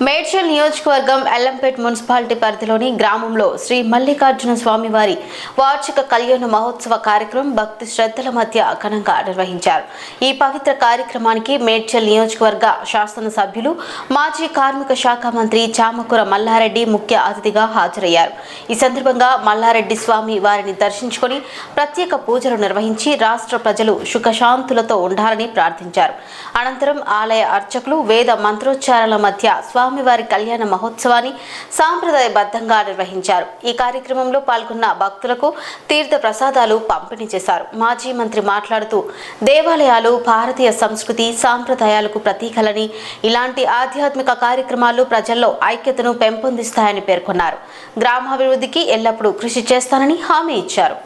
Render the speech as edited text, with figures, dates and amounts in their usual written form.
మేడ్చల్ నియోజకవర్గం ఎల్లంపేట్ మున్సిపాలిటీ పరిధిలోని గ్రామంలో శ్రీ మల్లికార్జున స్వామి వారి వార్షిక కళ్యాణ మహోత్సవ కార్యక్రమం భక్తి శ్రద్ధల మధ్య ఘనంగా నిర్వహించారు. ఈ పవిత్ర కార్యక్రమానికి మేడ్చల్ నియోజకవర్గ శాసనసభ్యులు మాజీ కార్మిక శాఖ మంత్రి చామకూర మల్లారెడ్డి ముఖ్య అతిథిగా హాజరయ్యారు. ఈ సందర్భంగా మల్లారెడ్డి స్వామి వారిని దర్శించుకొని ప్రత్యేక పూజలు నిర్వహించి రాష్ట్ర ప్రజలు సుఖశాంతులతో ఉండాలని ప్రార్థించారు. అనంతరం ఆలయ అర్చకులు వేద మంత్రోచ్చారాల మధ్య స్వామివారి కళ్యాణ మహోత్సవాన్ని సాంప్రదాయబద్ధంగా నిర్వహించారు. ఈ కార్యక్రమంలో పాల్గొన్న భక్తులకు తీర్థ ప్రసాదాలు పంపిణీ చేశారు. మాజీ మంత్రి మాట్లాడుతూ దేవాలయాలు భారతీయ సంస్కృతి సాంప్రదాయాలకు ప్రతీకలని, ఇలాంటి ఆధ్యాత్మిక కార్యక్రమాలు ప్రజల్లో ఐక్యతను పెంపొందిస్తాయని పేర్కొన్నారు. గ్రామాభివృద్ధికి ఎల్లప్పుడూ కృషి చేస్తానని హామీ ఇచ్చారు.